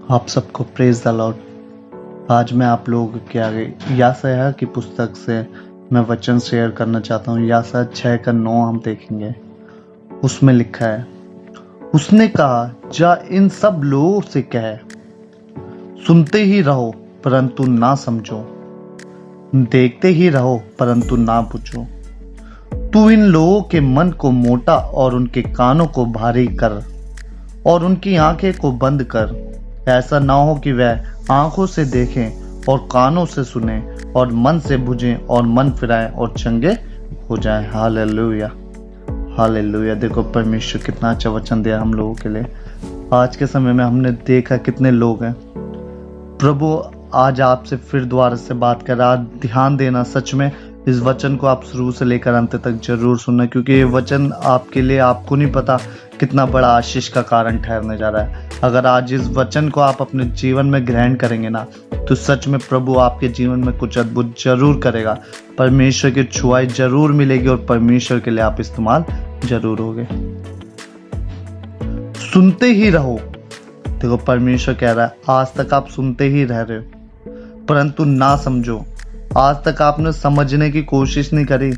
आप सबको praise the Lord. आज मैं आप लोगों के आगे याशायाह की पुस्तक से मैं वचन शेयर करना चाहता हूँ। याशायाह 6:9 हम देखेंगे। उसमें लिखा है, उसने कहा, जा इन सब लोगों से कह, सुनते ही रहो परंतु ना समझो, देखते ही रहो परंतु ना पूछो। तू इन लोगों के मन को मोटा और उनके कानों को भारी कर और उनकी आंखें को बंद कर। ऐसा ना हो कि वह आंखों से देखें और कानों से सुने और मन से बुझें और मन फिराएं और चंगे हो जाएं। Hallelujah, hallelujah. देखो परमेश्वर कितना अच्छा वचन दिया हम लोगों के लिए। आज के समय में हमने देखा कितने लोग हैं। प्रभु आज आपसे फिर दोबारा से बात कर रहा। ध्यान देना, सच में इस वचन को आप शुरू से लेकर अंत तक जरूर सुनना, क्योंकि ये वचन आपके लिए, आपको नहीं पता कितना बड़ा आशीष का कारण ठहरने जा रहा है। अगर आज इस वचन को आप अपने जीवन में ग्रहण करेंगे ना, तो सच में प्रभु आपके जीवन में कुछ अद्भुत जरूर करेगा। परमेश्वर की छुआई जरूर मिलेगी और परमेश्वर के लिए आप इस्तेमाल जरूर होगे। सुनते ही रहो। देखो परमेश्वर कह रहा है, आज तक आप सुनते ही रह रहे हो परंतु ना समझो। आज तक आपने समझने की कोशिश नहीं करी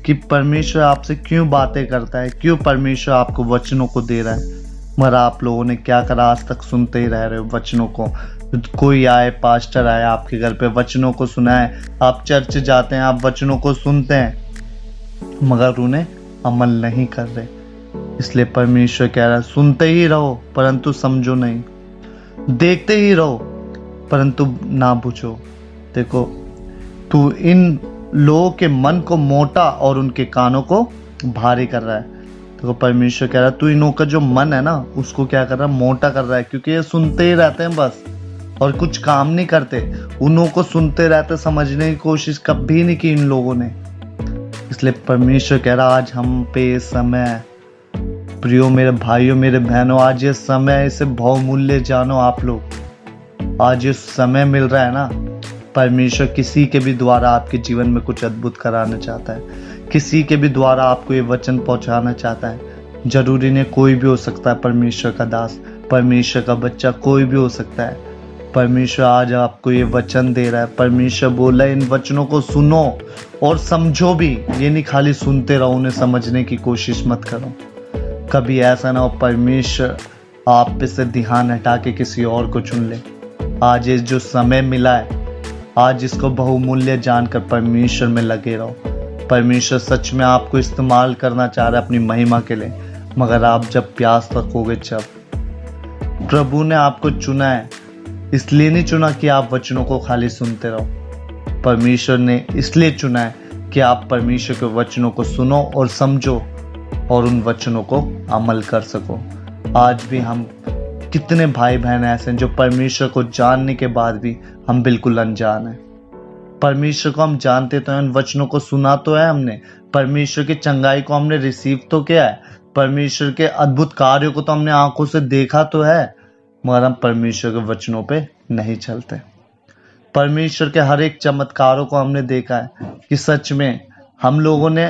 कि परमेश्वर आपसे क्यों बातें करता है, क्यों परमेश्वर आपको वचनों को दे रहा है। मगर आप लोगों ने क्या करा, आज तक सुनते ही रह रहे हो वचनों को। कोई आए, पास्टर आए आपके घर पे, वचनों को सुनाए, आप चर्च जाते हैं, आप वचनों को सुनते हैं मगर उन्हें अमल नहीं कर रहे। इसलिए परमेश्वर कह रहा है, सुनते ही रहो परंतु समझो नहीं, देखते ही रहो परंतु ना बुझो। देखो, तू इन लोगों के मन को मोटा और उनके कानों को भारी कर रहा है। देखो परमेश्वर कह रहा है, तू इनों का जो मन है ना, उसको क्या कर रहा है, मोटा कर रहा है, क्योंकि ये सुनते ही रहते हैं बस और कुछ काम नहीं करते। उन्हों को सुनते रहते, समझने की कोशिश कभी नहीं की इन लोगों ने। इसलिए परमेश्वर कह रहा, आज हम पे समय, प्रियो मेरे भाइयों मेरे बहनों, आज ये समय, इसे बहुमूल्य जानो आप लोग। आज ये समय मिल रहा है ना, परमेश्वर किसी के भी द्वारा आपके जीवन में कुछ अद्भुत कराना चाहता है। किसी के भी द्वारा आपको ये वचन पहुंचाना चाहता है। जरूरी नहीं कोई भी हो सकता है, परमेश्वर का दास, परमेश्वर का बच्चा, कोई भी हो सकता है। परमेश्वर आज आपको ये वचन दे रहा है। परमेश्वर बोला है, इन वचनों को सुनो और समझो भी। ये नहीं खाली सुनते रहो, उन्हें समझने की कोशिश मत करो। कभी ऐसा ना हो परमेश्वर आप पे से ध्यान हटा के किसी और को चुन ले। आज ये जो समय मिला है, आज इसको बहुमूल्य जानकर परमेश्वर में लगे रहो। परमेश्वर सच में आपको इस्तेमाल करना चाह रहा है अपनी महिमा के लिए, मगर आप जब प्यास रखोगे, जब प्रभु ने आपको चुना है, इसलिए नहीं चुना कि आप वचनों को खाली सुनते रहो। परमेश्वर ने इसलिए चुना है कि आप परमेश्वर के वचनों को सुनो और समझो और उन वचनों को अमल कर सको। आज भी हम कितने भाई बहन ऐसे हैं जो परमेश्वर को जानने के बाद भी हम बिल्कुल अनजान हैं। परमेश्वर को हम जानते तो हैं, उन वचनों को सुना तो है हमने, परमेश्वर की चंगाई को हमने रिसीव तो किया है, परमेश्वर के अद्भुत कार्यों को तो हमने आंखों से देखा तो है, मगर हम परमेश्वर के वचनों पे नहीं चलते। परमेश्वर के हर एक चमत्कारों को हमने देखा है कि सच में हम लोगों ने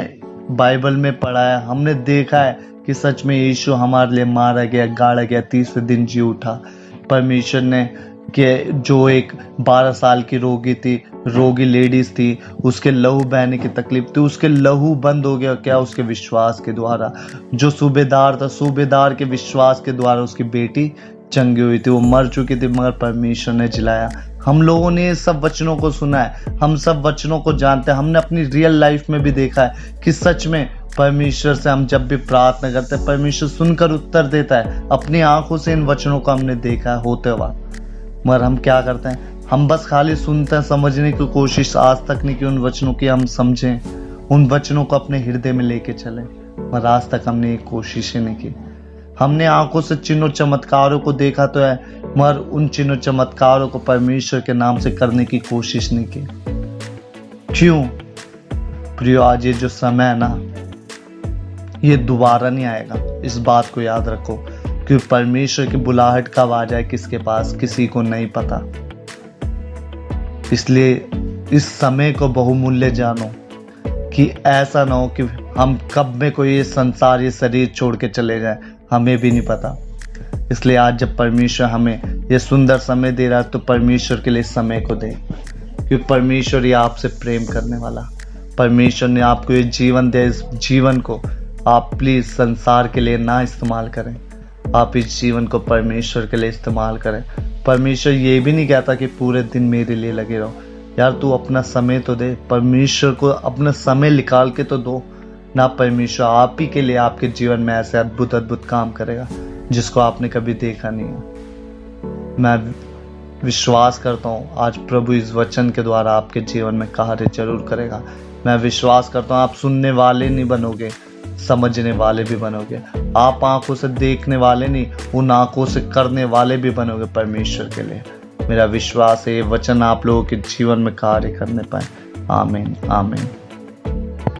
बाइबल में पढ़ा है, हमने देखा है कि सच में यीशु हमारे लिए मारा गया, गाड़ा गया, तीसरे दिन जी उठा। परमेश्वर ने कि जो एक 12 साल की रोगी लेडीज थी, उसके लहू बहने की तकलीफ थी, उसके लहू बंद हो गया। क्या? उसके विश्वास के द्वारा। जो सूबेदार था, सूबेदार के विश्वास के द्वारा उसकी बेटी चंगी हुई थी। वो मर चुकी थी मगर परमेश्वर ने जिलाया। हम लोगों ने ये सब वचनों को सुना है, हम सब वचनों को जानते हैं। हमने अपनी रियल लाइफ में भी देखा है कि सच में परमेश्वर से हम जब भी प्रार्थना करते हैं, परमेश्वर सुनकर उत्तर देता है। अपनी आंखों से इन वचनों को हमने देखा है होते हुआ, मगर हम क्या करते हैं, हम बस खाली सुनते हैं, समझने की कोशिश आज तक नहीं की उन वचनों की हम समझें, उन वचनों को अपने हृदय में लेके चलें, मगर आज तक हमने एक कोशिश ही नहीं की। हमने आंखों से चिन्हों चमत्कारों को देखा तो है, मगर उन चिन्हों चमत्कारों को परमेश्वर के नाम से करने की कोशिश नहीं की। क्यों? प्रियो, आज ये जो समय है ना, ये दोबारा नहीं आएगा। इस बात को याद रखो, क्योंकि परमेश्वर की बुलाहट कब आ जाए किसके पास, किसी को नहीं पता। इसलिए इस समय को बहुमूल्य जानो कि ऐसा ना हो कि हम कब में कोई ये संसार, ये शरीर छोड़ के चले जाए, हमें भी नहीं पता। इसलिए आज जब परमेश्वर हमें ये सुंदर समय दे रहा है तो परमेश्वर के लिए समय को दे, क्योंकि परमेश्वर ये आपसे प्रेम करने वाला। परमेश्वर ने आपको ये जीवन दिया, इस जीवन को आप प्लीज संसार के लिए ना इस्तेमाल करें, आप इस जीवन को परमेश्वर के लिए इस्तेमाल करें। परमेश्वर ये भी नहीं कहता कि पूरे दिन मेरे लिए लगे रहो। यार तू अपना समय तो दे, परमेश्वर को अपना समय निकाल के तो दो ना। परमेश्वर आप ही के लिए आपके जीवन में ऐसे अद्भुत अद्भुत काम करेगा जिसको आपने कभी देखा नहीं है। मैं विश्वास करता हूँ आज प्रभु इस वचन के द्वारा आपके जीवन में कार्य जरूर करेगा। मैं विश्वास करता हूँ आप सुनने वाले नहीं बनोगे, समझने वाले भी बनोगे। आप आंखों से देखने वाले नहीं, उन आंखों से करने वाले भी बनोगे परमेश्वर के लिए। मेरा विश्वास है ये वचन आप लोगों के जीवन में कार्य करने पाए। आमीन आमीन।